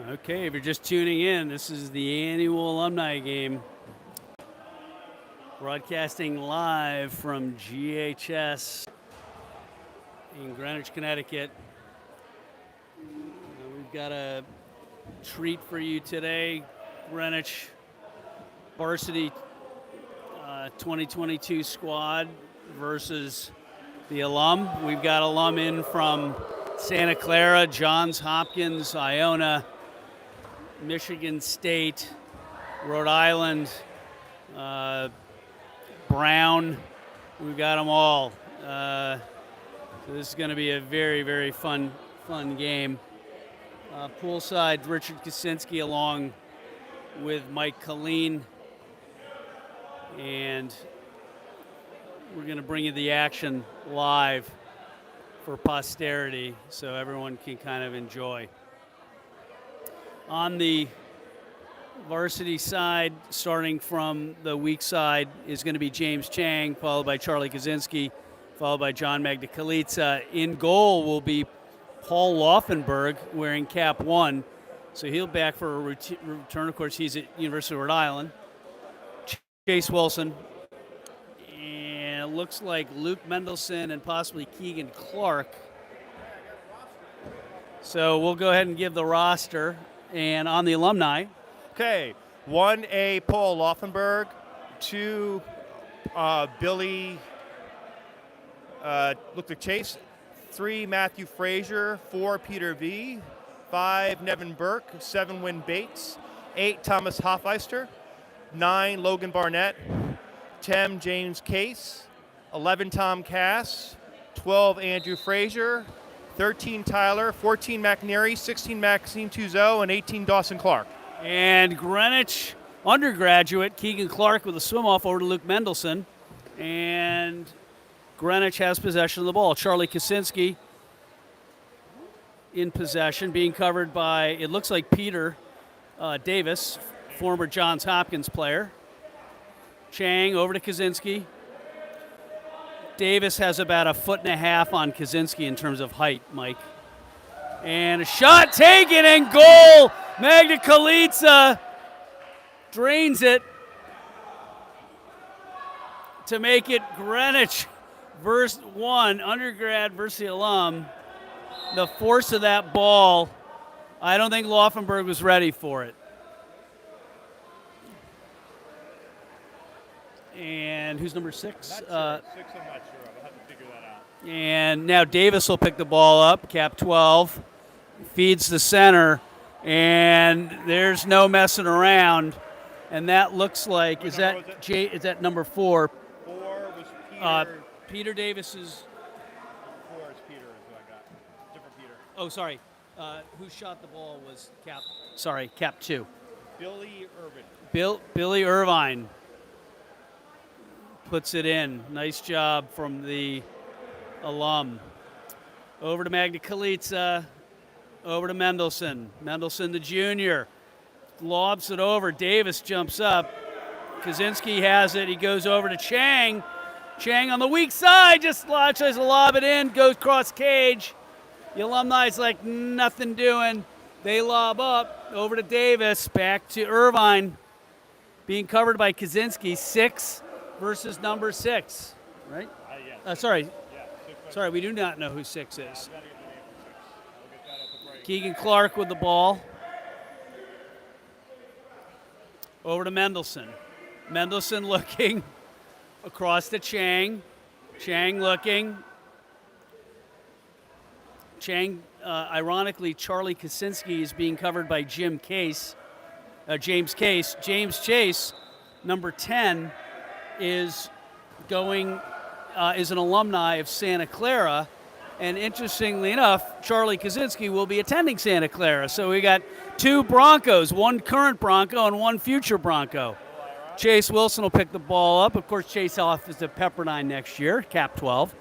Okay, if you're just tuning in, this is the annual Alumni Game. Broadcasting live from GHS in Greenwich, Connecticut. We've got a treat for you today. Greenwich varsity 2022 squad versus the alum. We've got alum in from Santa Clara, Johns Hopkins, Iona, Michigan State, Rhode Island, Brown. We've got them all. So this is going to be a very, very fun game. Poolside, Richard Kaczynski along with Mike Colleen. And we're going to bring you the action live for posterity so everyone can kind of enjoy. On the varsity side, starting from the weak side, is going to be James Chang, followed by Charlie Kaczynski, followed by John Magdakalica. In goal will be Paul Laufenberg wearing cap 1. So he'll back for a return. Of course, he's at University of Rhode Island. Chase Wilson. And it looks like Luke Mendelson and possibly Keegan Clark. So we'll go ahead and give the roster. And on the alumni. Okay, 1A Paul Laufenberg, 2 Billy look like Chase, 3 Matthew Frazier, 4 Peter V, 5 Nevin Burke, 7 Wynn Bates, 8 Thomas Hoffeister, 9 Logan Barnett, 10 James Case, 11 Tom Cass, 12 Andrew Frazier, 13 Tyler, 14 McNary, 16 Maxime Tuzo, and 18 Dawson Clark. And Greenwich undergraduate Keegan Clark with a swim-off over to Luke Mendelson. And Greenwich has possession of the ball. Charlie Kaczynski in possession, being covered by, it looks like Peter Davis, former Johns Hopkins player. Chang over to Kaczynski. Davis has about 1.5 feet on Kaczynski in terms of height, Mike. And a shot taken and goal. Magdakalica drains it to make it Greenwich versus 1, undergrad versus the alum. The force of that ball, I don't think Laufenberg was ready for it. And who's number 6? Not sure. 6, I'm not sure. I'll have to figure that out. And now Davis will pick the ball up, cap 12, feeds the center, and there's no messing around. And that looks like, is that number 4? 4 was Peter. Peter Davis's. 4 is Peter, is who I got. Different Peter. Oh, sorry. Who shot the ball was cap 2. Billy Irvin. Billy Irvine puts it in. Nice job from the alum. Over to Magdakalica. Over to Mendelson. Mendelson, the junior, lobs it over. Davis jumps up. Kaczynski has it. He goes over to Chang. Chang on the weak side just tries to lob it in. Goes cross cage. The alumni's like nothing doing. They lob up. Over to Davis. Back to Irvine. Being covered by Kaczynski. 6 versus number 6. Right? Yes. Sorry. Yeah, Sorry, we do not know who 6 is. Keegan Clark with the ball. Over to Mendelson. Mendelson looking across to Chang. Chang looking. Chang, ironically, Charlie Kaczynski is being covered by James Case. James Chase, number 10, is an alumni of Santa Clara. And interestingly enough, Charlie Kaczynski will be attending Santa Clara. So we got 2 Broncos, 1 current Bronco and 1 future Bronco. Chase Wilson will pick the ball up. Of course, Chase off is at Pepperdine next year, cap 12.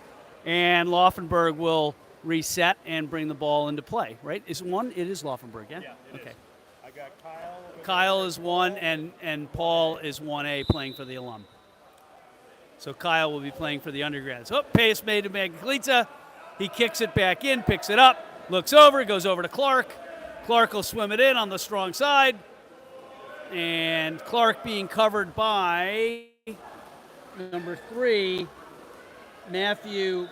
And Laufenberg will reset and bring the ball into play, right? It is Laufenberg, yeah? Yeah, it okay. is. I got Kyle. Kyle is 1, and Paul is 1A playing for the alum. So Kyle will be playing for the undergrads. Oh, pace made to Magdakalica. He kicks it back in, picks it up, looks over, goes over to Clark, Clark will swim it in on the strong side. And Clark being covered by number 3, Matthew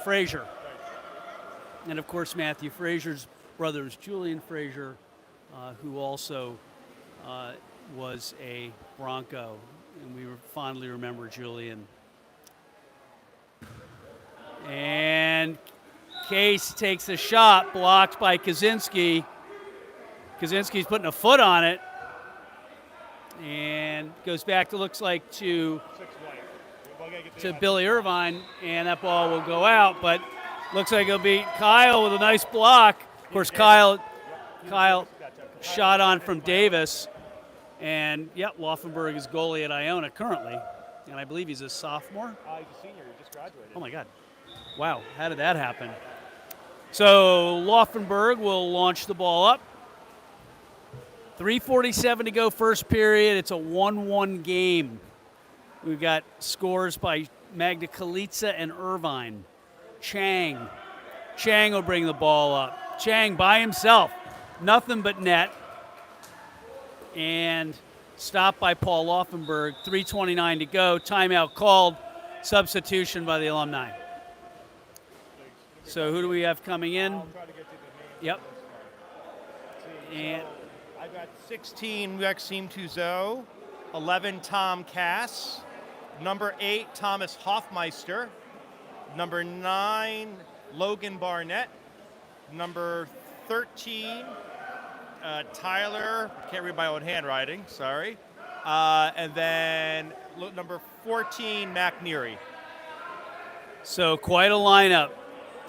Frazier. And of course, Matthew Frazier's brother is Julian Frazier, who also was a Bronco. And we fondly remember Julian. And Case takes a shot, blocked by Kaczynski. Kaczynski's putting a foot on it. And goes back to, looks like, to Billy Irvine, and that ball will go out, but looks like it'll be Kyle with a nice block. Of course, Kyle shot on from Davis, and Laufenberg is goalie at Iona currently, and I believe he's a sophomore. He's a senior. He just graduated. Oh my God! Wow, how did that happen? So Laufenberg will launch the ball up. 3:47 to go, first period. It's a 1-1 game. We've got scores by Magna Kalitsa and Irvine. Chang will bring the ball up. Chang by himself, nothing but net. And stopped by Paul Laufenberg. 3:29 to go. Timeout called. Substitution by the Alumni. So who do we have coming in? Yep. And I've got 16, Maxime Touzeau, 11, Tom Cass, number 8, Thomas Hoffmeister, number 9, Logan Barnett, number 13, Tyler, can't read my own handwriting, sorry, and then number 14, Mac Neary. So quite a lineup.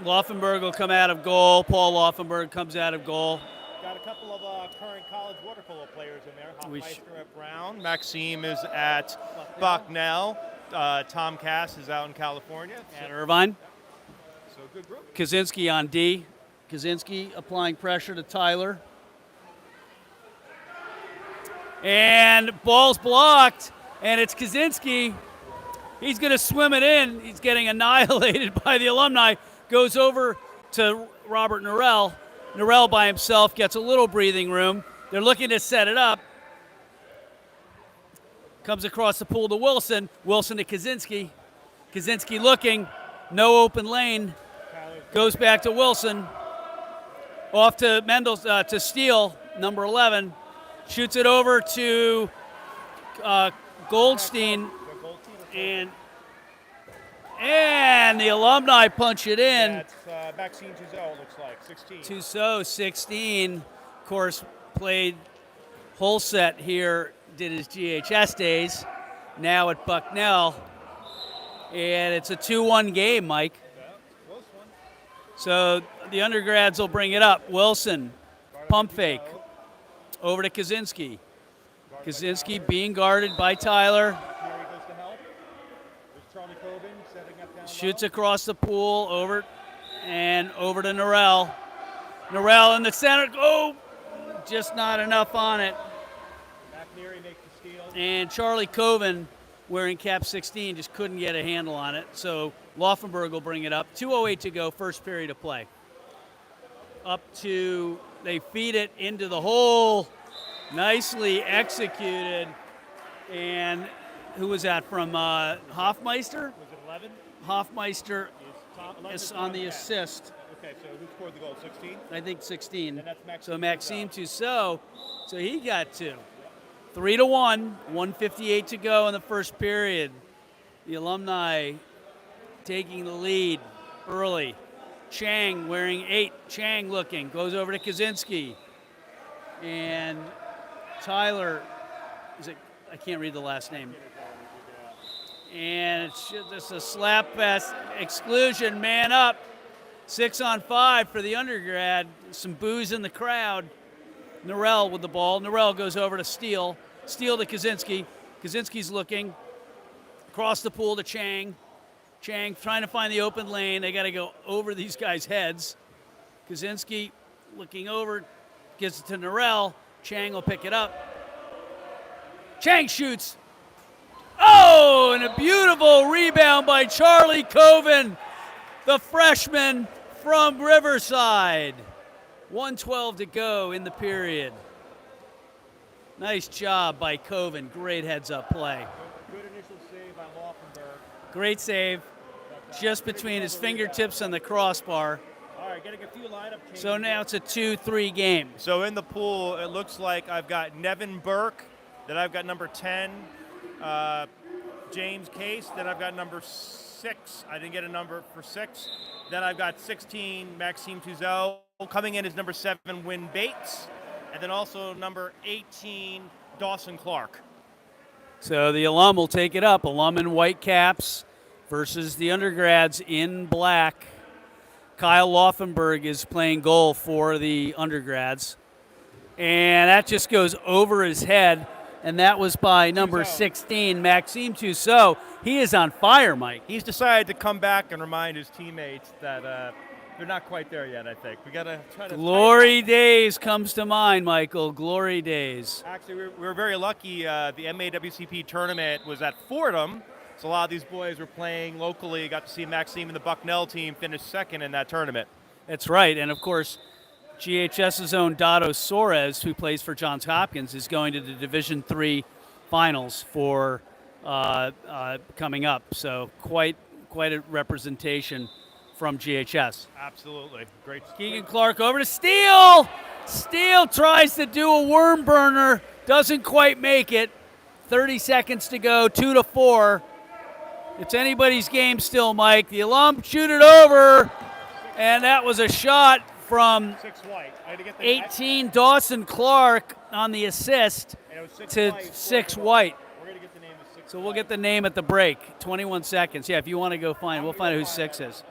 Laufenberg will come out of goal. Paul Laufenberg comes out of goal. Got a couple of current college water polo players in there. Hoffmeister at Brown. Maxime is at Bucknell. Tom Cass is out in California. At Irvine. So good group. Kaczynski on D. Kaczynski applying pressure to Tyler. And ball's blocked, and it's Kaczynski. He's going to swim it in. He's getting annihilated by the Alumni. Goes over to Robert Norrell. Norrell by himself gets a little breathing room. They're looking to set it up. Comes across the pool to Wilson. Wilson to Kaczynski. Kaczynski looking. No open lane. Goes back to Wilson. Off to to Steele, number 11. Shoots it over to Goldstein. And the Alumni punch it in. That's Maxime Touzeau, looks like, 16. Touzeau, 16. Of course, played whole set here, did his GHS days, now at Bucknell. And it's a 2-1 game, Mike. Yeah, close one. So the undergrads will bring it up. Wilson, pump fake. Over to Kaczynski. Kaczynski being guarded by Tyler. Shoots across the pool, over to Norrell. Norrell in the center. Oh, just not enough on it. And Charlie Coven, wearing cap 16, just couldn't get a handle on it. So Laufenberg will bring it up. 2:08 to go, first period of play. They feed it into the hole. Nicely executed. And who was that from Hoffmeister? Was it 11? Hoffmeister is on the assist. Okay, so who scored the goal? 16? I think 16. And that's Maxime so Maxime Touzeau. So he got 2. 3-1, 1:58 to go in the first period. The Alumni taking the lead early. Chang wearing 8. Chang looking. Goes over to Kaczynski. And Tyler, I can't read the last name. And it's just a slap pass exclusion, man up. 6-on-5 for the undergrad. Some boos in the crowd. Norrell with the ball. Norrell goes over to Steele. Steele to Kaczynski. Kaczynski's looking. Across the pool to Chang. Chang trying to find the open lane. They got to go over these guys' heads. Kaczynski looking over. Gives it to Norrell. Chang will pick it up. Chang shoots. Oh, and a beautiful rebound by Charlie Coven, the freshman from Riverside. 1:12 to go in the period. Nice job by Coven. Great heads-up play. Good initial save by Laufenberg. Great save. Just between his fingertips and the crossbar. All right, getting a few lineup changes. So now it's a 2-3 game. So in the pool, it looks like I've got Nevin Burke, then I've got number 10, James Case, then I've got number 6. I didn't get a number for 6. Then I've got 16, Maxime Tuzel. Coming in is number 7, Win Bates. And then also number 18, Dawson Clark. So the alum will take it up. Alum in white caps versus the undergrads in black. Kyle Laufenberg is playing goal for the undergrads. And that just goes over his head. And that was by number 16, Maxime Tussaud. He is on fire, Mike. He's decided to come back and remind his teammates that they're not quite there yet, I think. We got to try to... Glory days comes to mind, Michael. Glory days. Actually, we were very lucky. The MAWCP tournament was at Fordham, so a lot of these boys were playing locally. Got to see Maxime and the Bucknell team finish second in that tournament. That's right. And, of course, GHS's own Dado Soares, who plays for Johns Hopkins, is going to the Division III finals for coming up. So quite a representation from GHS. Absolutely. Great. Keegan Clark over to Steele. Steele tries to do a worm burner. Doesn't quite make it. 30 seconds to go, 2-4. It's anybody's game still, Mike. The alum shoot it over. And that was a shot from 18 Dawson Clark on the assist to 6 White. So we'll get the name at the break. 21 seconds. Yeah, if you want to go find, we'll find out who 6 is.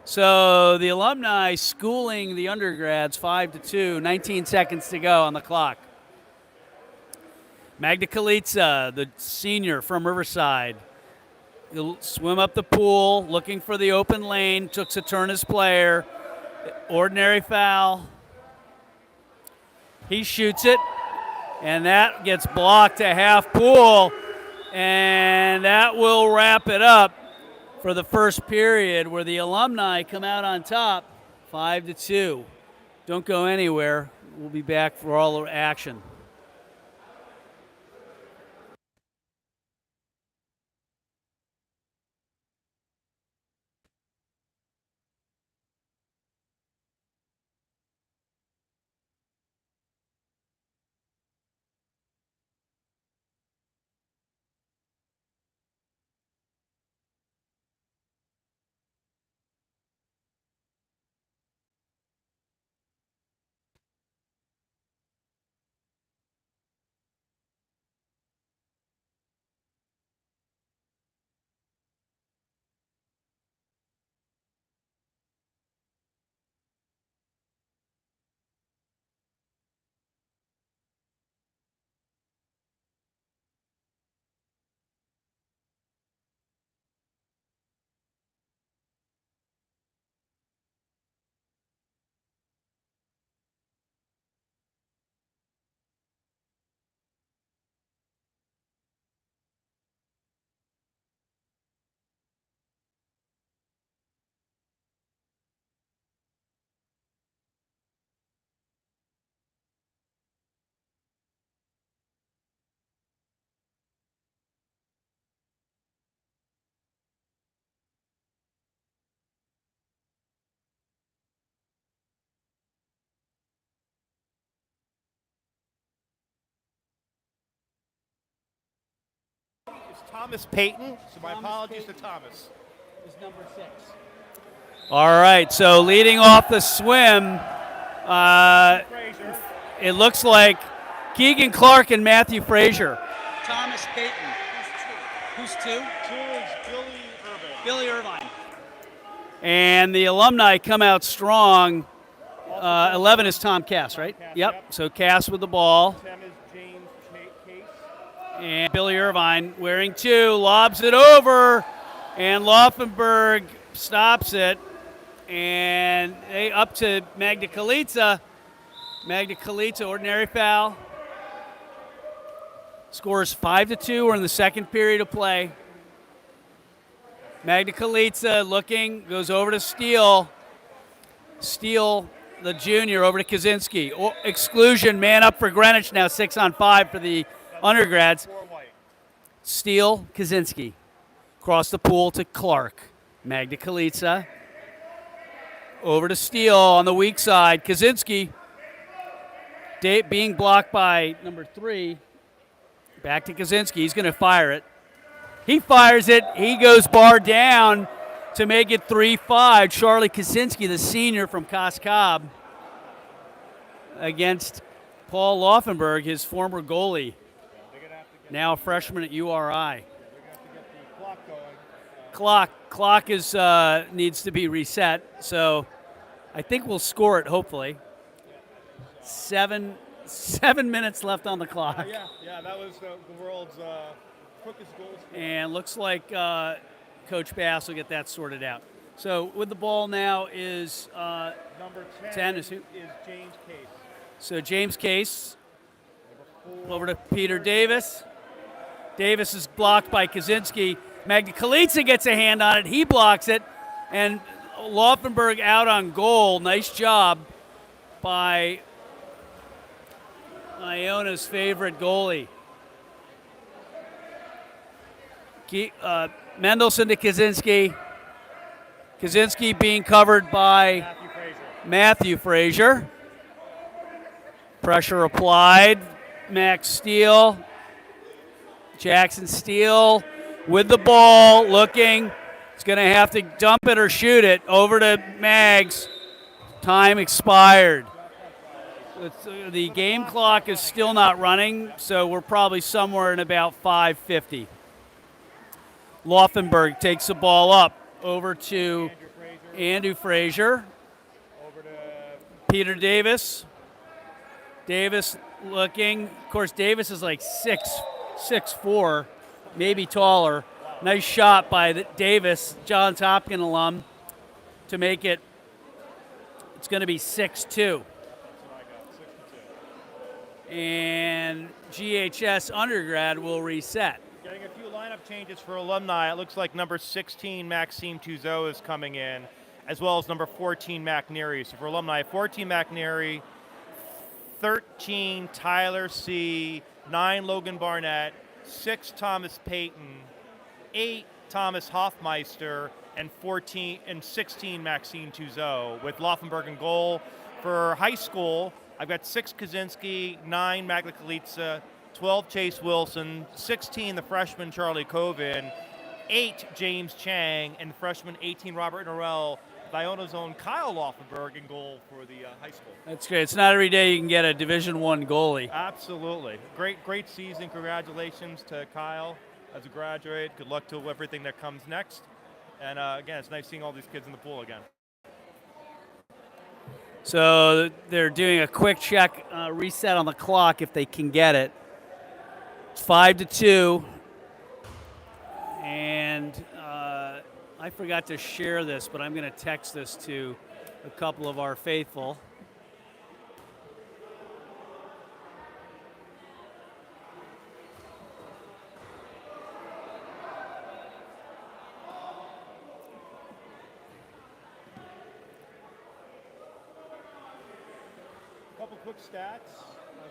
So the alumni schooling the undergrads 5-2, 19 seconds to go on the clock. Magda Kalitsa, the senior from Riverside, he'll swim up the pool, looking for the open lane, took a turn as player, ordinary foul. He shoots it, and that gets blocked to half pool, and that will wrap it up for the first period, where the alumni come out on top 5-2. Don't go anywhere. We'll be back for all the action. Thomas Payton, so my apologies to Thomas. Is number 6. All right, so leading off the swim, it looks like Keegan Clark and Matthew Frazier. Thomas Payton. Who's 2? 2 is Billy Irvine. Billy Irvine. And the alumni come out strong. 11 is Tom Cass, right? Yep. So Cass with the ball. 10 is James Case. And Billy Irvine wearing 2, lobs it over, and Laufenberg stops it. And they up to Magda Kalitsa. Magda Kalitsa, ordinary foul. Scores 5-2. We're in the second period of play. Magda Kalitsa looking, goes over to Steele. Steele the junior, over to Kaczynski. Exclusion, man up for Greenwich now, 6-on-5 for the undergrads. Steele, Kaczynski. Across the pool to Clark. Magda Kalitsa. Over to Steele on the weak side. Kaczynski being blocked by number 3. Back to Kaczynski. He's going to fire it. He fires it. He goes bar down to make it 3-5. Charlie Kaczynski, the senior from Cobb, against Paul Laufenberg, his former goalie, now a freshman at URI. Clock is needs to be reset, so I think we'll score it, hopefully. 7 minutes left on the clock. Yeah, that was the world's quickest goal score. And looks like Coach Bass will get that sorted out. So with the ball now is number 10 is who? Is James Case. So James Case over to Peter Davis. Davis is blocked by Kaczynski. Magda Kalitsa gets a hand on it. He blocks it. And Laufenberg out on goal. Nice job by Iona's favorite goalie. Mendelson to Kaczynski. Kaczynski being covered by Matthew Frazier. Pressure applied. Max Steele. Jackson Steele with the ball, looking. He's going to have to dump it or shoot it. Over to Mags. Time expired. The game clock is still not running, so we're probably somewhere in about 5:50. Laufenberg takes the ball up over to Andrew Frazier. Over to Peter Davis. Davis looking. Of course, Davis is like 6'4", maybe taller. Nice shot by Davis, Johns Hopkins alum, to make it. It's going to be 6-2. And GHS undergrad will reset. Getting a few lineup changes for alumni. It looks like number 16, Maxime Touzeau, is coming in, as well as number 14, McNary. So for alumni, 14, McNary, 13, Tyler C., 9, Logan Barnett, 6, Thomas Payton, 8, Thomas Hoffmeister, and 16, Maxime Touzeau, with Laufenberg in goal. For high school, I've got 6, Kaczynski, 9, Magda Kalitsa, 12, Chase Wilson, 16, the freshman Charlie Coven, 8, James Chang, and freshman 18, Robert Norrell, Iona's own Kyle Laufenberg in goal for the high school. That's great. It's not every day you can get a Division I goalie. Absolutely. Great season. Congratulations to Kyle as a graduate. Good luck to everything that comes next. And again, it's nice seeing all these kids in the pool again. So they're doing a quick check, reset on the clock if they can get it. It's 5-2. And I forgot to share this, but I'm going to text this to a couple of our faithful. A couple quick stats.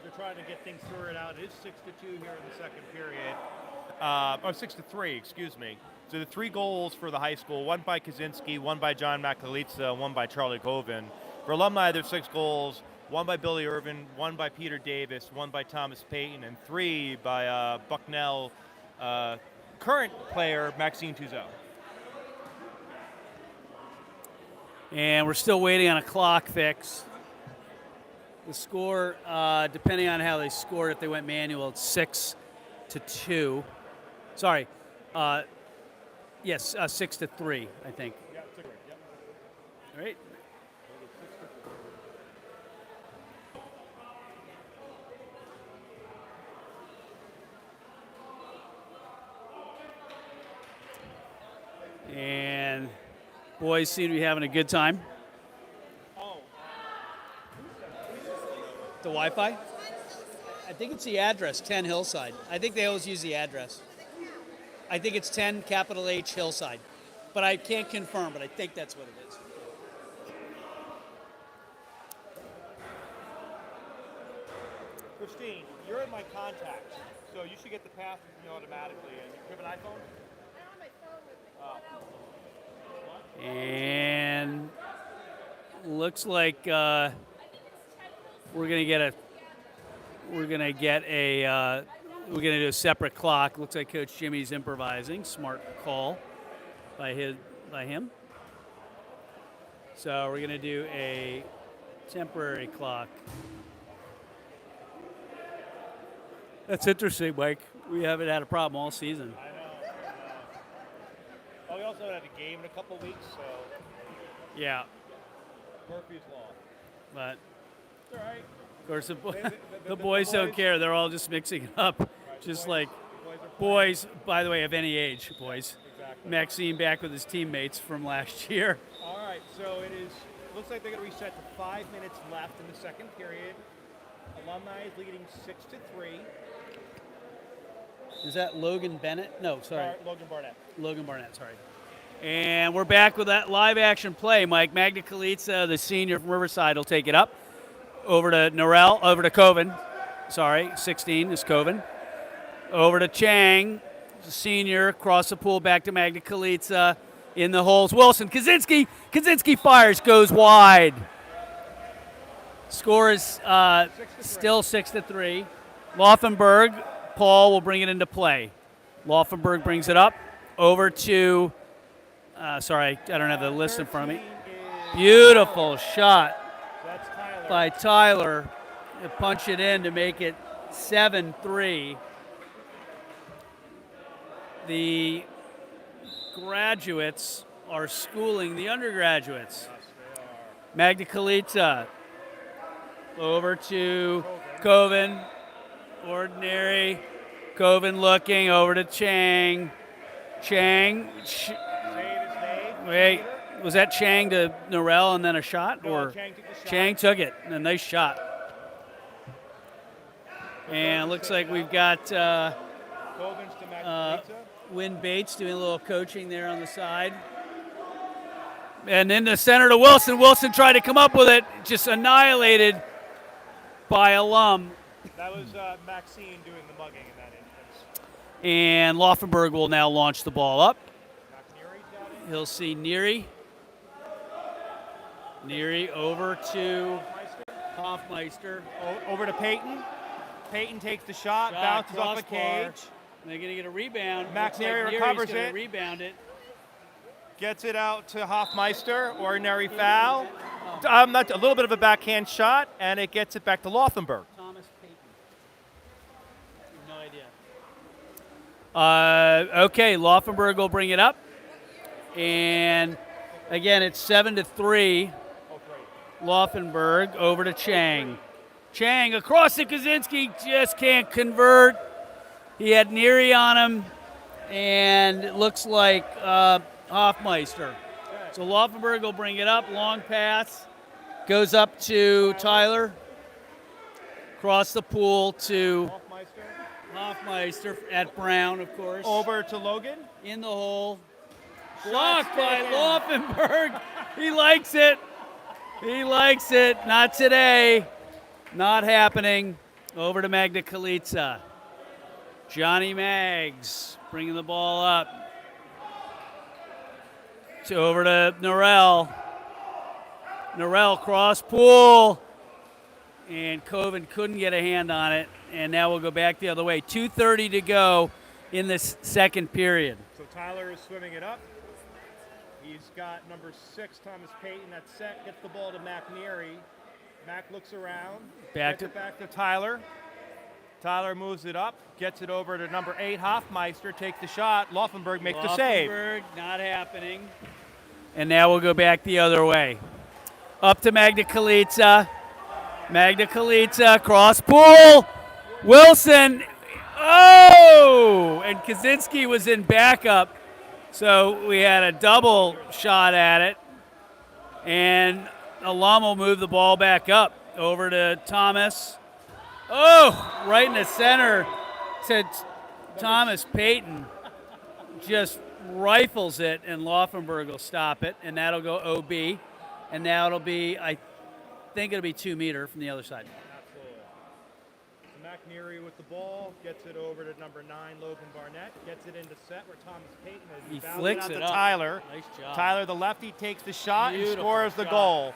They're trying to get things sorted out. It is 6-2 here in the second period. 6-3, excuse me. So the 3 goals for the high school, 1 by Kaczynski, 1 by John Makalitsa, 1 by Charlie Coven. For alumni, there's 6 goals, 1 by Billy Irvin, 1 by Peter Davis, 1 by Thomas Payton, and 3 by Bucknell current player Maxime Touzeau. And we're still waiting on a clock fix. The score, depending on how they scored, if they went manual, it's 6-2. Sorry. Yes, 6-3, I think. Yeah, 6-3, yep. All right. And boys seem to be having a good time. The Wi-Fi? I think it's the address, 10 Hillside. I think they always use the address. I think it's 10 capital H Hillside. But I can't confirm, but I think that's what it is. Christine, you're in my contacts, so you should get the pass with me automatically. And you have an iPhone? And looks like we're gonna do a separate clock. Looks like Coach Jimmy's improvising. Smart call by him. So we're gonna do a temporary clock. That's interesting, Mike. We haven't had a problem all season. I know. Oh, we also had a game in a couple weeks, so Yeah, Murphy's Law. but It's all right. of course the The boys don't boys- care. They're all just mixing it up, just like boys. By the way, of any age, boys. Exactly. Maxine back with his teammates from last year. All right, so it looks like they're going to reset to 5 minutes left in the second period. Alumni is leading 6-3. Is that Logan Bennett? No, sorry. Logan Barnett. Logan Barnett, sorry. And we're back with that live action play, Mike. Magda Kalitsa, the senior from Riverside, will take it up. Over to Norrell, over to Coven. Sorry, 16 is Coven. Over to Chang, the senior, across the pool, back to Magda Kalitsa. In the holes, Wilson. Kaczynski fires, goes wide. Score is still 6-3. Laufenberg, Paul will bring it into play. Laufenberg brings it up over to, sorry, I don't have the list in front of me. Beautiful shot That's Tyler. by Tyler to punch it in to make it 7-3. The graduates are schooling the undergraduates. Magda Kalitsa over to Coven. Ordinary. Coven looking over to Chang. Say his name. Wait, was that Chang to Norrell and then a shot? No, Or Chang took the shot. Chang took it. A nice shot. And it looks like we've got Covens to Magda Wynn Bates doing a little coaching there on the side. And in the center to Wilson. Wilson tried to come up with it, just annihilated by Alum. That was Maxine doing the mugging in that instance. And Laufenberg will now launch the ball up. McNeary's got it. He'll see Neary. Neary over to Hoffmeister. Over to Peyton. Peyton takes the shot, Shot, bounces off a crossbar. cage, They're going to get a rebound. Max Looks like Neary Neary's recovers gonna it. Rebound it. gets it out to Hoffmeister, ordinary foul. A little bit of a backhand shot, and it gets it back to Laufenberg. Thomas Payton. No idea. Okay, Laufenberg will bring it up. And again, it's 7-3. Laufenberg over to Chang. Chang across to Kaczynski, just can't convert. He had Neary on him, and it looks like Hoffmeister. So Laufenberg will bring it up, long pass, goes up to Tyler, across the pool to Hoffmeister at Brown, of course. Over to Logan. In the hole. Blocked by Laufenberg. He likes it. He likes it. Not today. Not happening. Over to Magda Kalitsa. Johnny Maggs bringing the ball up. Over to Norrell. Norrell cross pool. And Coven couldn't get a hand on it. And now we'll go back the other way. 2:30 to go in this second period. So Tyler is swimming it up. He's got number 6, Thomas Payton. That's set. Gets the ball to McNeary. Mac looks around. Back Gets it back to Tyler. Tyler moves it up. Gets it over to number 8, Hoffmeister. Takes the shot. Laufenberg makes the save. Laufenberg, not happening. And now we'll go back the other way. Up to Magda Kalitsa. Magda Kalitsa, cross pool. Wilson. Oh! And Kaczynski was in backup. So we had a double shot at it. And Alum will move the ball back up over to Thomas. Oh, right in the center to Thomas Payton. Just rifles it, and Laufenberg will stop it, and that'll go OB. And now it'll be, I think it'll be 2 meter from the other side. Absolutely. So McNeary with the ball, gets it over to number 9, Logan Barnett, gets it into set where Thomas Payton is. He flicks it to up. Tyler. Nice job. Tyler, the lefty, takes the shot Beautiful and scores the shot. goal.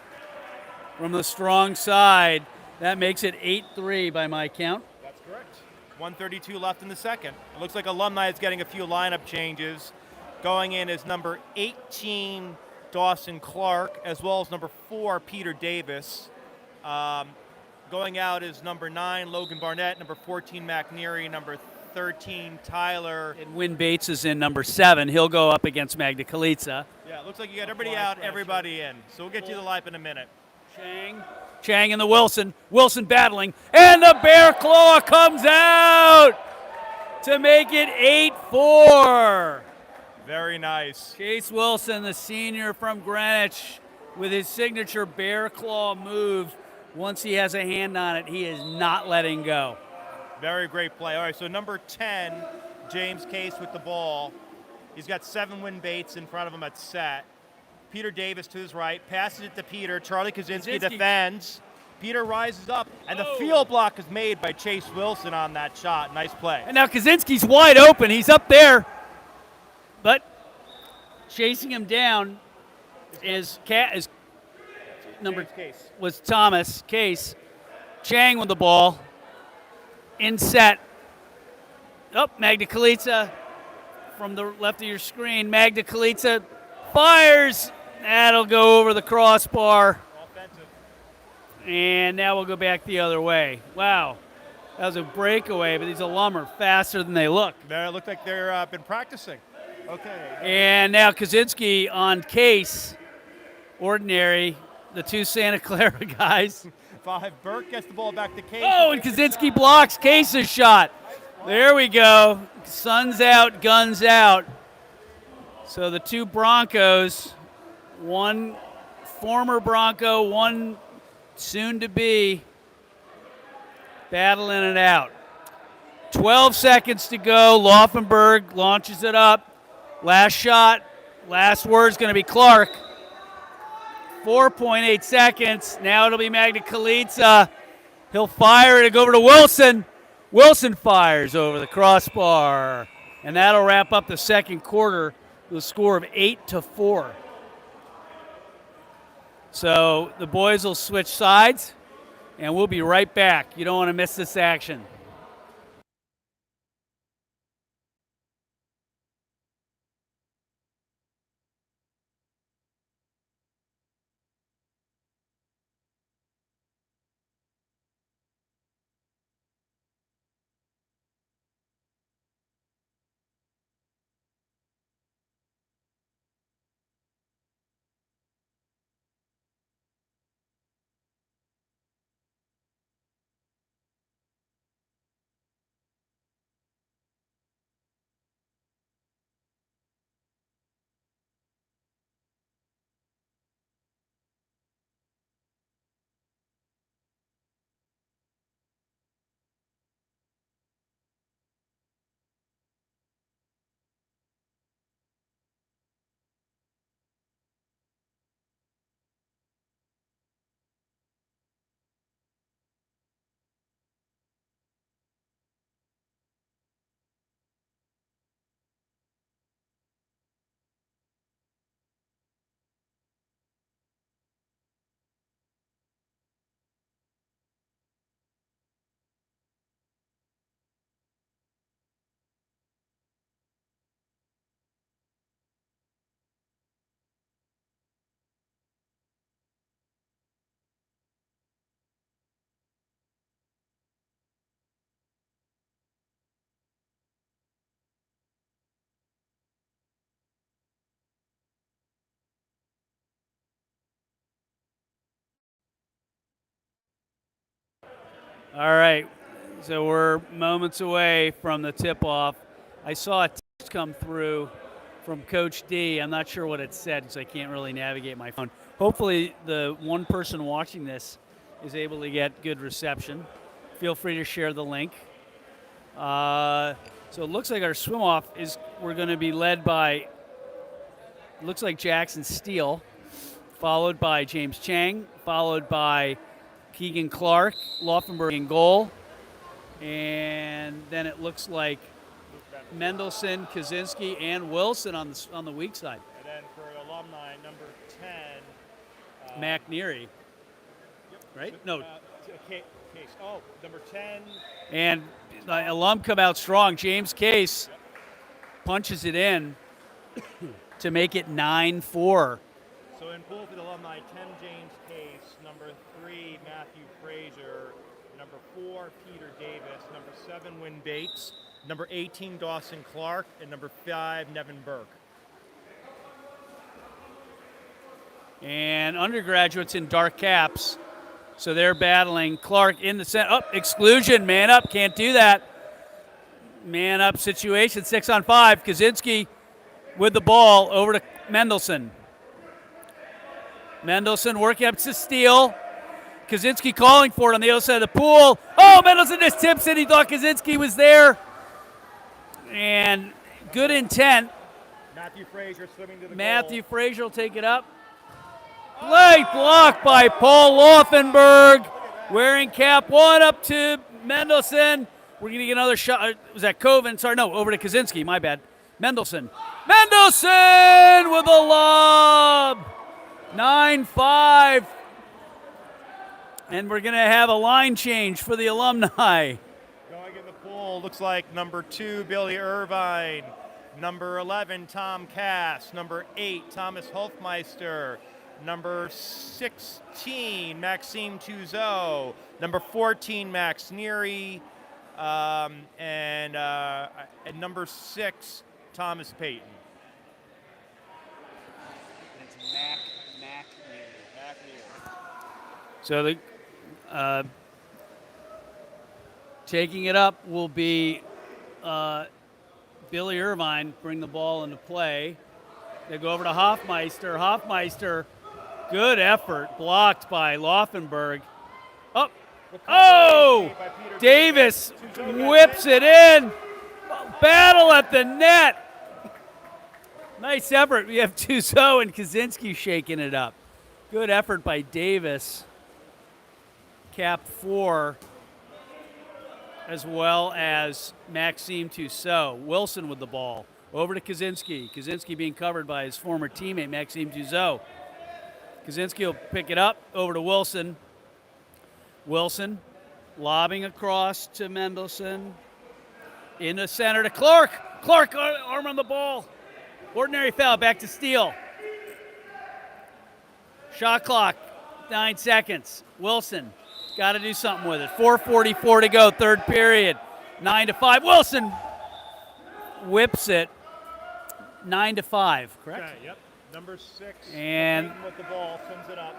From the strong side, that makes it 8-3 by my count. That's correct. 1:32 left in the second. It looks like Alumni is getting a few lineup changes. Going in is number 18, Dawson Clark, as well as number 4, Peter Davis. Going out is number 9, Logan Barnett, number 14, McNeary, number 13, Tyler. And Win Bates is in number 7. He'll go up against Magda Kalica. Yeah, it looks like you got everybody out, everybody in. So we'll get you the lineup in a minute. Chang and the Wilson. Wilson battling. And the Bear Claw comes out to make it 8-4. Very nice. Chase Wilson, the senior from Greenwich, with his signature Bear Claw move. Once he has a hand on it, he is not letting go. Very great play. All right, so number 10, James Case with the ball. He's got 7 Win Bates in front of him at set. Peter Davis to his right, passes it to Peter. Charlie Kaczynski defends. Peter rises up, and the field block is made by Chase Wilson on that shot. Nice play. And now Kaczynski's wide open. He's up there. But chasing him down is number Case. Was Thomas Case. Chang with the ball. In set. Oh, Magda Kalica from the left of your screen. Magda Kalica fires. That'll go over the crossbar. Offensive. And now we'll go back the other way. Wow. That was a breakaway, but these alum are faster than they look. They look like they've been practicing. Okay. And now Kaczynski on Case. Ordinary. The 2 Santa Clara guys. 5, Burke gets the ball back to Case. Oh, and Kaczynski blocks Case's shot. There we go. Sun's out, guns out. So the 2 Broncos, one former Bronco, one soon to be, battling it out. 12 seconds to go. Laufenberg launches it up. Last shot. Last word's going to be Clark. 4.8 seconds. Now it'll be Magda Kalica. He'll fire it. It'll go over to Wilson. Wilson fires over the crossbar. And that'll wrap up the second quarter with a score of 8-4. So the boys will switch sides, and we'll be right back. You don't want to miss this action. All right, so we're moments away from the tip-off. I saw a text come through from Coach D. I'm not sure what it said because I can't really navigate my phone. Hopefully the one person watching this is able to get good reception. Feel free to share the link. So it looks like our swim-off we're going to be led by, looks like Jackson Steele, followed by James Chang, followed by Keegan Clark, Laufenberg in goal, And then it looks like Mendelson, Kaczynski, and Wilson on the weak side. And then for alumni, number 10. McNeary. Right? No. Case. Oh, number 10. And the alum come out strong. James Case punches it in to make it 9-4. So in pool for the alumni, 10 James Case, number 3 Matthew Frazier, number 4 Peter Davis, number 7 Wynn Bates, number 18 Dawson Clark, and number 5 Nevin Burke. And undergraduates in dark caps. So they're battling Clark in the center. Exclusion, man up, can't do that. Man up situation, 6-on-5. Kaczynski with the ball over to Mendelson. Mendelson working up to steal. Kaczynski calling for it on the other side of the pool. Oh, Mendelson just tips it. He thought Kaczynski was there. And good intent. Matthew Frazier swimming to the Matthew goal. Frazier will take it up. Late block by Paul Laufenberg. Wearing cap 1 up to Mendelson. We're going to get another shot. Was that Coven? Sorry, no, over to Kaczynski. My bad. Mendelson. Mendelson with a lob. 9-5. And we're going to have a line change for the alumni. Going in the pool, looks like number 2, Billy Irvine. Number 11, Tom Cass. Number 8, Thomas Hofmeister. Number 16, Maxime Tuzeau. Number 14, Max Neary. And number 6, Thomas Payton. It's Mac So the taking it up will be Billy Irvine. Bring the ball into play. They go over to Hofmeister. Hofmeister, good effort, blocked by Laufenberg. Oh! Davis whips it in. Battle at the net. Nice effort. We have Tuzeau and Kaczynski shaking it up. Good effort by Davis. Cap 4, as well as Maxime Tuzeau. Wilson with the ball. Over to Kaczynski. Kaczynski being covered by his former teammate, Maxime Tuzeau. Kaczynski will pick it up. Over to Wilson. Wilson lobbing across to Mendelson. In the center to Clark. Clark, arm on the ball. Ordinary foul, back to Steele. Shot clock, 9 seconds. Wilson, got to do something with it. 4:44 to go, third period. 9-5. Wilson whips it. 9-5, correct? Okay, yep. Number 6, And Payton with the ball, sends it up.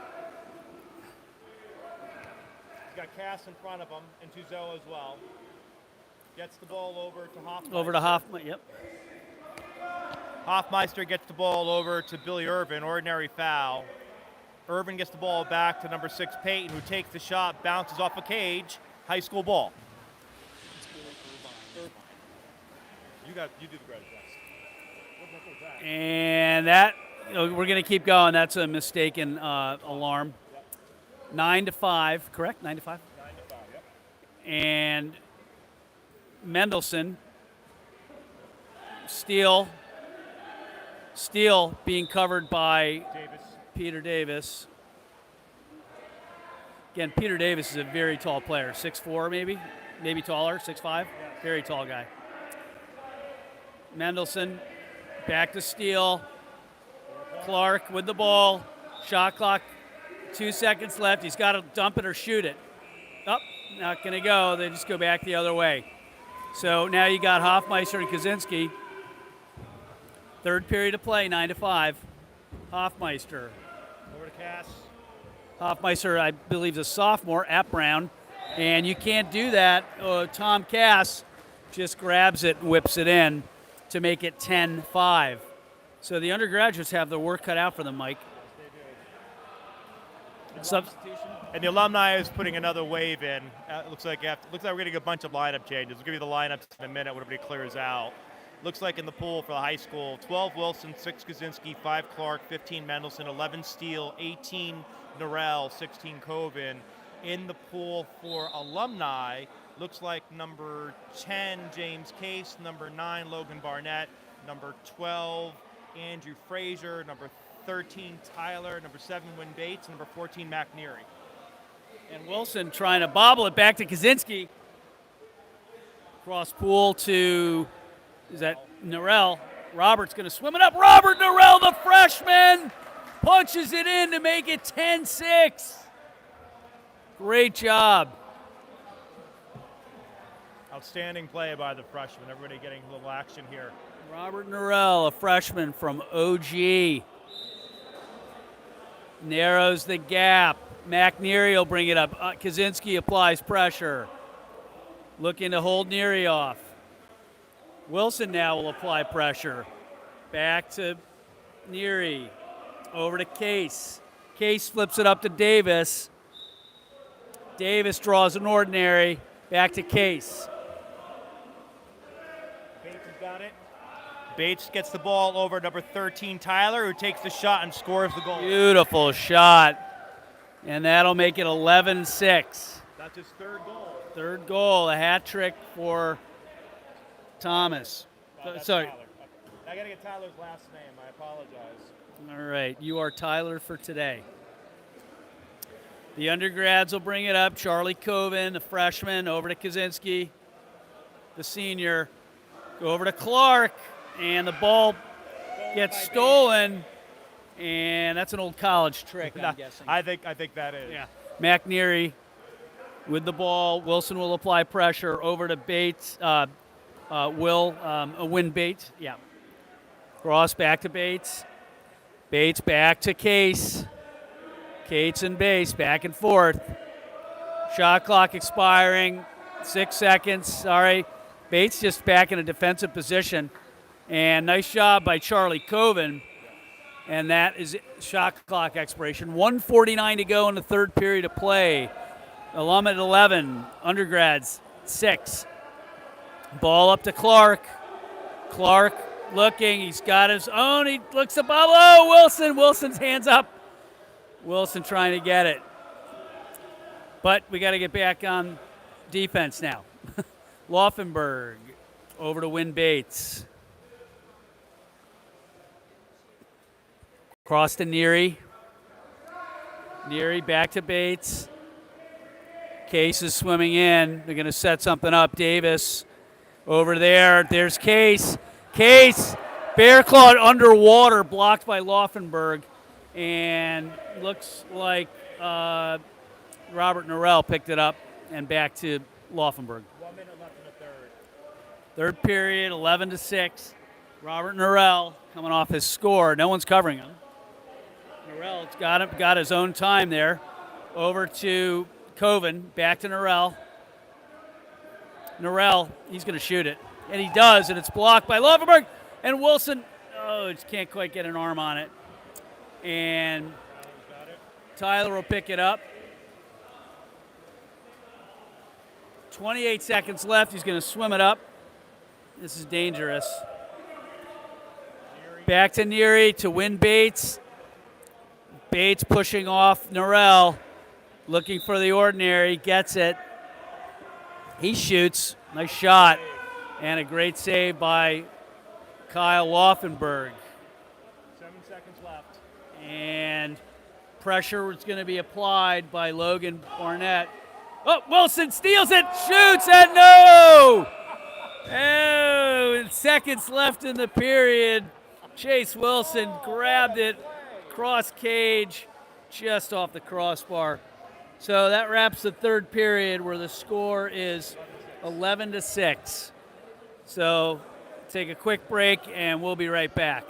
He's got Cass in front of him, and Tuzeau as well. Gets the ball over to Hofmeister. over to Hoffman, yep. Hofmeister gets the ball over to Billy Irvin, ordinary foul. Irvin gets the ball back to number 6, Payton, who takes the shot, bounces off a cage, high school ball. You do the greatest. And that, we're going to keep going. That's a mistaken alarm. 9-5, correct? 9-5? 9-5, yep. And Mendelson, Steele being covered by Davis. Peter Davis. Again, Peter Davis is a very tall player, 6'4", maybe taller, 6'5", very tall guy. Mendelson, back to Steele. Clark with the ball. Shot clock, 2 seconds left. He's got to dump it or shoot it. Not going to go. They just go back the other way. So now you got Hofmeister and Kaczynski. Third period of play, 9-5. Hofmeister. Over to Cass. Hofmeister, I believe, is a sophomore at Brown. And you can't do that. Tom Cass just grabs it and whips it in to make it 10-5. So the undergraduates have their work cut out for them, Mike. Substitution. And the alumni is putting another wave in. Looks like we're getting a bunch of lineup changes. We'll give you the lineups in a minute when everybody clears out. Looks like in the pool for the high school, 12 Wilson, 6 Kaczynski, 5 Clark, 15 Mendelson, 11 Steele, 18 Norrell, 16 Coven. In the pool for alumni, Looks like number 10, James Case, number 9, Logan Barnett, number 12, Andrew Frazier, number 13, Tyler, number 7, Wynn Bates, number 14, McNeary. And Wilson trying to bobble it back to Kaczynski. Cross pool to, is that Norrell? Robert's going to swim it up. Robert Norrell, the freshman, punches it in to make it 10-6. Great job. Outstanding play by the freshman. Everybody getting a little action here. Robert Norrell, a freshman from OG. Narrows the gap. McNeary will bring it up. Kaczynski applies pressure. Looking to hold Neary off. Wilson now will apply pressure. Back to Neary. Over to Case. Case flips it up to Davis. Davis draws an ordinary. Back to Case. Bates has got it. Bates gets the ball over number 13, Tyler, who takes the shot and scores the goal. Beautiful shot. And that'll make it 11-6. That's his third goal. Third goal, a hat trick for Thomas. Sorry. Tyler. I got to get Tyler's last name. I apologize. All right, you are Tyler for today. The undergrads will bring it up. Charlie Coven, the freshman, over to Kaczynski, the senior. Go over to Clark, and the ball gets stolen. And that's an old college trick, I'm guessing. I think that is. Yeah. McNeary with the ball. Wilson will apply pressure over to Bates. Win Bates. Yeah. Cross back to Bates. Bates back to Case. Case and Bates back and forth. Shot clock expiring. 6 seconds. Sorry. Bates just back in a defensive position. And nice job by Charlie Coven. And that is shot clock expiration. 1:49 to go in the third period of play. Alum at 11, undergrads 6. Ball up to Clark. Clark looking. He's got his own. He looks above. Oh, Wilson. Wilson's hands up. Wilson trying to get it. But we got to get back on defense now. Laufenberg over to Wynn Bates. Cross to Neary. Neary back to Bates. Case is swimming in. They're going to set something up. Davis over there. There's Case. Case, bear clawed underwater, blocked by Laufenberg. And looks like Robert Norrell picked it up and back to Laufenberg. 1 minute left in the third. Third period, 11-6. Robert Norrell coming off his score. No one's covering him. Norrell's got his own time there. Over to Coven, back to Norrell. Norrell, he's going to shoot it. And he does, and it's blocked by Laufenberg. And Wilson, just can't quite get an arm on it. And Tyler will pick it up. 28 seconds left. He's going to swim it up. This is dangerous. Back to Neary to Wynn Bates. Bates pushing off Norrell. Looking for the ordinary. Gets it. He shoots. Nice shot. And a great save by Kyle Laufenberg. 7 seconds left. And pressure was going to be applied by Logan Barnett. Oh, Wilson steals it, shoots, and no! Oh, seconds left in the period. Chase Wilson grabbed it, cross cage, just off the crossbar. So that wraps the third period where the score is 11-6. So take a quick break and we'll be right back.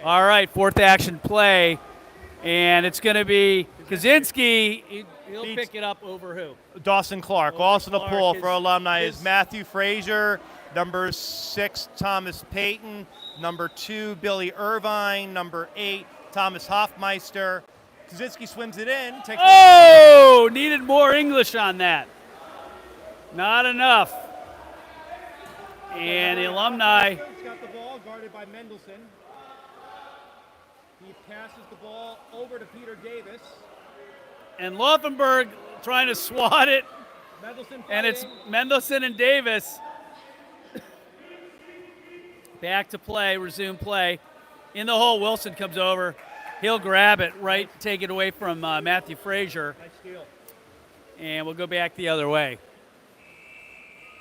All right, fourth action play, and it's going to be Kaczynski. He'll pick it up over who? Dawson Clark. Over Also the Clark pull is- for alumni is is- Matthew Frazier, number 6, Thomas Payton, number 2, Billy Irvine, number 8, Thomas Hoffmeister. Kaczynski swims it in. Takes Oh, needed more English on that. Not enough. And the alumni, He's got the ball guarded by Mendelson. He passes the ball over to Peter Davis. and Laufenberg trying to swat it, Mendelson and it's fighting. Mendelson and Davis. Back to play, resume play. In the hole, Wilson comes over. He'll grab it, right, take it away from Matthew Frazier, Nice steal. and we'll go back the other way.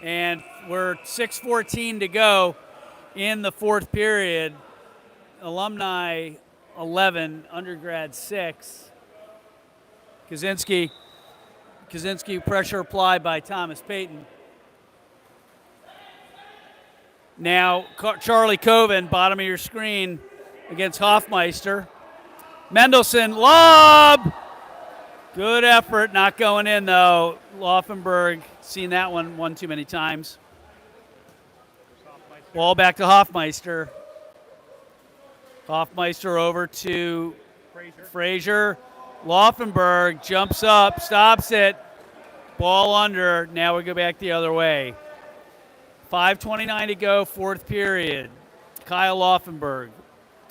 And we're 6:14 to go in the fourth period. Alumni 11, undergrad 6. Kaczynski pressure applied by Thomas Payton. Now Charlie Coven, bottom of your screen, against Hoffmeister. Mendelson, lob! Good effort, not going in though. Laufenberg, seen that one too many times. Ball back to Hoffmeister. Hoffmeister over to Frazier. Laufenberg jumps up, stops it. Ball under. Now we go back the other way. 5:29 to go, fourth period. Kyle Laufenberg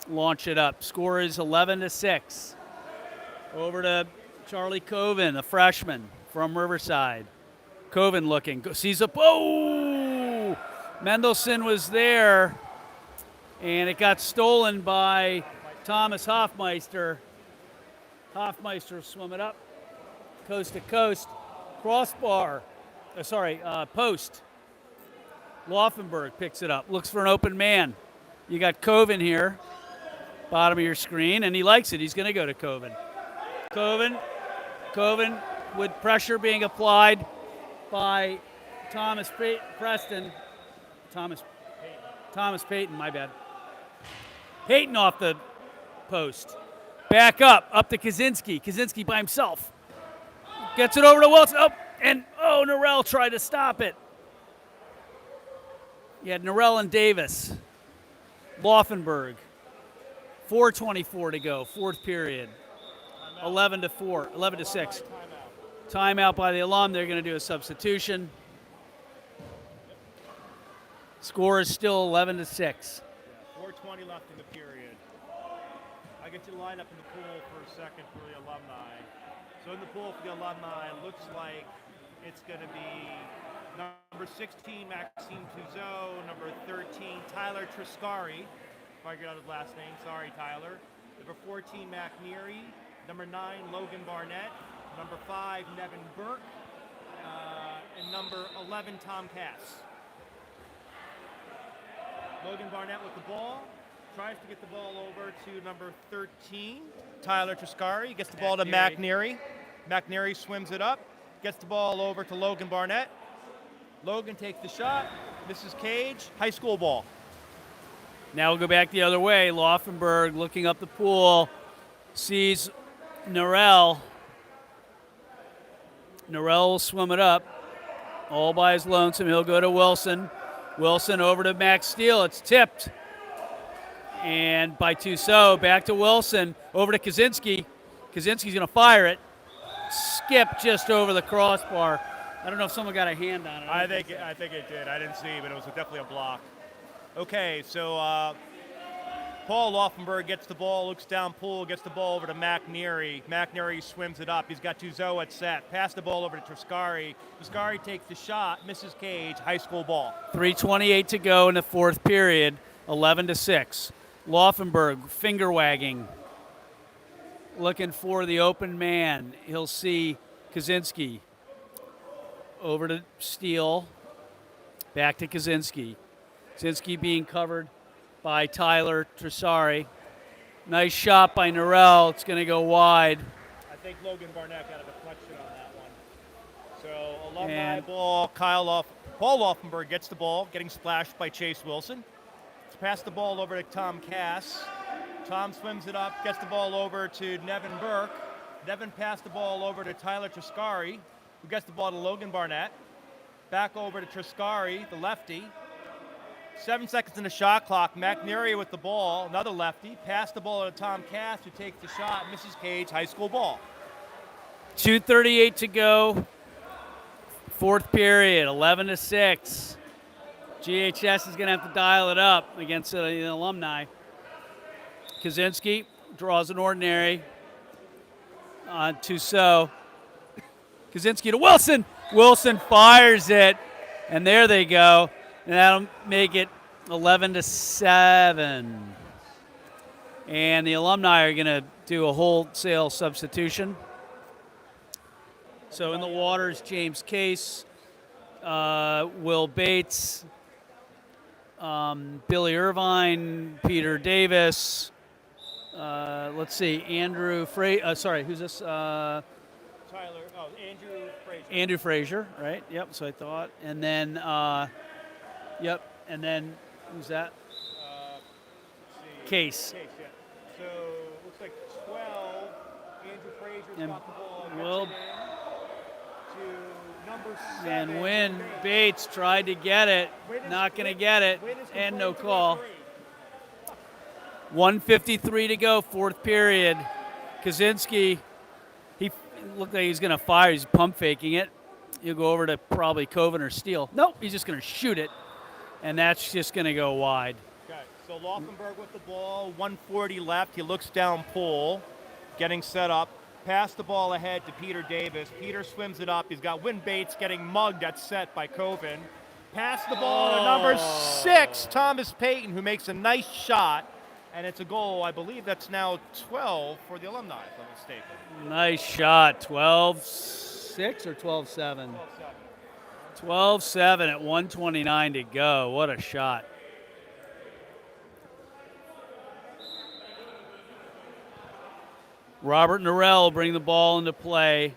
launch it up. Score is 11-6. Over to Charlie Coven, a freshman from Riverside. Coven looking, sees a, oh! Mendelson was there, and it got stolen by Thomas Hoffmeister. Hoffmeister will swim it up, coast to coast, crossbar, post. Laufenberg picks it up, looks for an open man. You got Coven here, bottom of your screen, and he likes it. He's going to go to Coven. Coven with pressure being applied by Thomas Payton, my bad. Payton off the post. Back up to Kaczynski. Kaczynski by himself. Gets it over to Wilson. Norell tried to stop it. You had Norell and Davis. Laufenberg. 4:24 to go, fourth period. 11-6. Timeout by the alum. They're going to do a substitution. Score is still 11-6. 4:20 left in the period. I get you to line up in the pool for a second for the alumni. So in the pool for the alumni, it looks like it's going to be number 16, Maxime Touzeau, number 13, Tyler Triscari. If I get out his last name, sorry, Tyler. Number 14, Mac Neary. Number 9, Logan Barnett. Number 5, Nevin Burke. And number 11, Tom Cass. Logan Barnett with the ball. Tries to get the ball over to number 13, Tyler Triscari. Gets the ball to Mac Neary. Mac Neary swims it up. Gets the ball over to Logan Barnett. Logan takes the shot. Misses cage. High school ball. Now we'll go back the other way. Laufenberg looking up the pool. Sees Norell. Norell will swim it up. All by his lonesome. He'll go to Wilson. Wilson over to Max Steele. It's tipped. And by Touzeau, back to Wilson. Over to Kaczynski. Kaczynski's going to fire it. Skip just over the crossbar. I don't know if someone got a hand on it. I think it did. I didn't see, but it was definitely a block. Okay, so Paul Laufenberg gets the ball, looks down pool, gets the ball over to Mac Neary. Mac Neary swims it up. He's got Touzeau at set. Pass the ball over to Triscari. Triscari takes the shot, misses cage, high school ball. 3:28 to go in the fourth period, 11-6. Laufenberg finger wagging, looking for the open man. He'll see Kaczynski. Over to Steele, back to Kaczynski. Kaczynski being covered by Tyler Triscari. Nice shot by Norell. It's going to go wide. I think Logan Barnett got a deflection on that one. So alumni ball, Paul Laufenberg gets the ball, getting splashed by Chase Wilson. Pass the ball over to Tom Cass. Tom swims it up, gets the ball over to Nevin Burke. Nevin passed the ball over to Tyler Triscari, who gets the ball to Logan Barnett. Back over to Triscari, the lefty. 7 seconds in the shot clock. McNary with the ball, another lefty. Passed the ball to Tom Cass, who takes the shot. Mrs. Cage, high school ball. 2:38 to go. Fourth period, 11-6. GHS is going to have to dial it up against the Alumni. Kaczynski draws an ordinary on Tussaud. Kaczynski to Wilson. Wilson fires it, and there they go. And that'll make it 11-7. And the Alumni are going to do a wholesale substitution. So in the waters, James Case, Will Bates, Billy Irvine, Peter Davis. Let's see, Andrew sorry, who's this? Andrew Frazier. Andrew Frazier, right? Yep. So I thought, and then, yep, and then who's that? Case. Case, yeah. So looks like 12. Andrew Frazier's And got the ball. Will- Gets it in to number 7. And when Bates tried to get it, not going to get it, and no call. 1:53 to go, fourth period. Kaczynski, he looked like he's going to fire. He's pump faking it. He'll go over to probably Coven or Steele. Nope, he's just going to shoot it, and that's just going to go wide. Okay, so Laufenberg with the ball, 1:40 left. He looks down pole, getting set up. Pass the ball ahead to Peter Davis. Peter swims it up. He's got Win Bates getting mugged at set by Coven. Pass the ball to number 6, Thomas Payton, who makes a nice shot. And it's a goal. I believe that's now 12 for the Alumni, if I'm mistaken. Nice shot. 12-6 or 12-7? 12-7 at 1:29 to go. What a shot. Robert Norrell will bring the ball into play.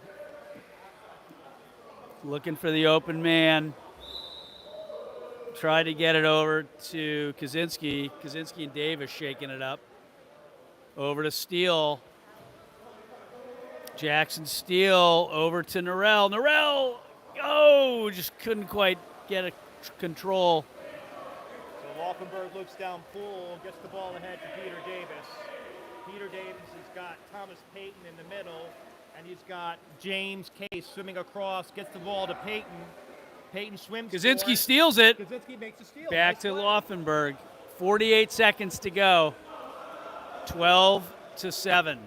Looking for the open man. Tried to get it over to Kaczynski. Kaczynski and Davis shaking it up. Over to Steele. Jackson Steele over to Norrell. Norrell, oh, just couldn't quite get a control. So Laufenberg looks down pool, gets the ball ahead to Peter Davis. Peter Davis has got Thomas Payton in the middle, and he's got James Case swimming across, gets the ball to Payton. Payton swims. Kaczynski steals it. Kaczynski makes a steal. Back Nice to play. Laufenberg. 48 seconds to go. 12-7.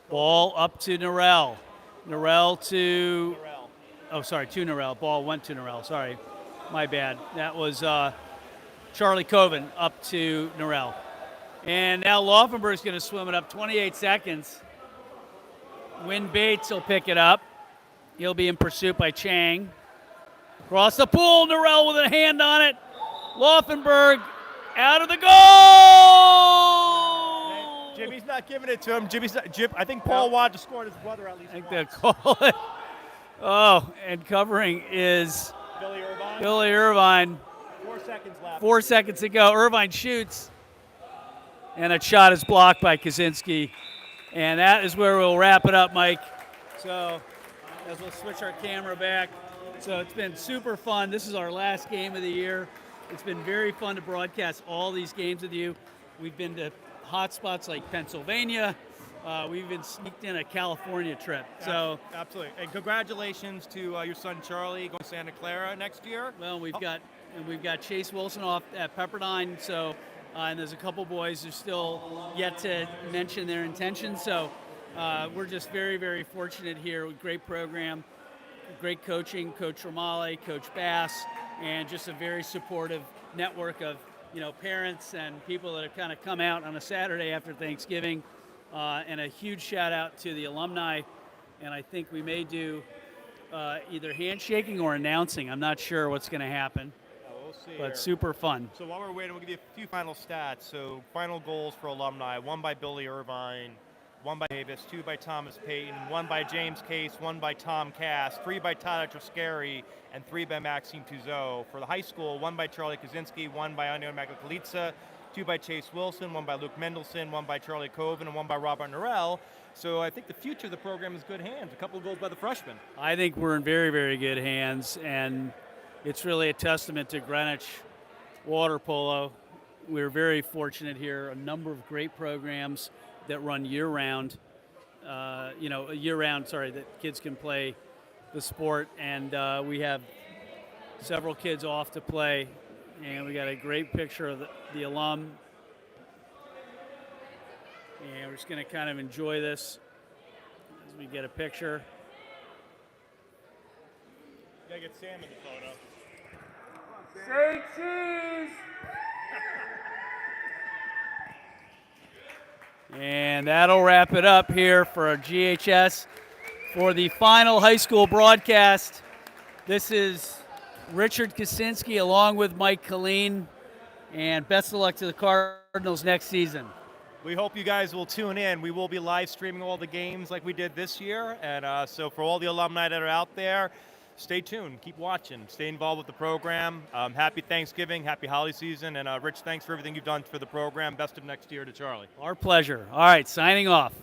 Ball up to Norrell. Norrell to Norrell. Oh, sorry, to Norrell. Ball went to Norrell. Sorry, my bad. That was Charlie Coven up to Norrell. And now Laufenberg's going to swim it up 28 seconds. Win Bates will pick it up. He'll be in pursuit by Chang. Across the pool, Norrell with a hand on it. Laufenberg out of the goal! Jimmy's not giving it to him. I think Paul wanted to score his brother at least I think once. they'll call it. Oh, and covering is Billy Irvine. Billy Irvine. 4 seconds left. 4 seconds to go. Irvine shoots. And a shot is blocked by Kaczynski. And that is where we'll wrap it up, Mike. So, as we'll switch our camera back. So it's been super fun. This is our last game of the year. It's been very fun to broadcast all these games with you. We've been to hot spots like Pennsylvania. We've been sneaked in a California trip. So Absolutely. And congratulations to your son Charlie going to Santa Clara next year. well, we've got Chase Wilson off at Pepperdine. So and there's a couple boys who still yet to mention their intentions. So we're just very, very fortunate here. Great program, great coaching, Coach Romale, Coach Bass, and just a very supportive network of parents and people that have kind of come out on a Saturday after Thanksgiving. And a huge shout out to the alumni. And I think we may do either handshaking or announcing. I'm not sure what's going to happen, We'll see. but super fun. So while we're waiting, we'll give you a few final stats. So final goals for alumni: 1 by Billy Irvine, 1 by Davis, 2 by Thomas Payton, 1 by James Case, 1 by Tom Cass, 3 by Tyler Triscari, and 3 by Maxime Tuzeau. For the high school, 1 by Charlie Kaczynski, 1 by Onion Magakalitsa, 2 by Chase Wilson, 1 by Luke Mendelson, 1 by Charlie Coven, and 1 by Robert Norrell. So I think the future of the program is good hands. A couple of goals by the freshmen. I think we're in very, very good hands, and it's really a testament to Greenwich water polo. We're very fortunate here. A number of great programs that run year-round. That kids can play the sport, and we have several kids off to play, and we got a great picture of the alum. And we're just going to kind of enjoy this as we get a picture. You gotta get Sam in the photo. Say cheese! And that'll wrap it up here for GHS for the final high school broadcast. This is Richard Kaczynski along with Mike Colleen, and best of luck to the Cardinals next season. We hope you guys will tune in. We will be live streaming all the games like we did this year, and so for all the alumni that are out there, stay tuned, keep watching, stay involved with the program. Happy Thanksgiving, happy holiday season, and Rich, thanks for everything you've done for the program. Best of next year to Charlie. Our pleasure. All right, signing off.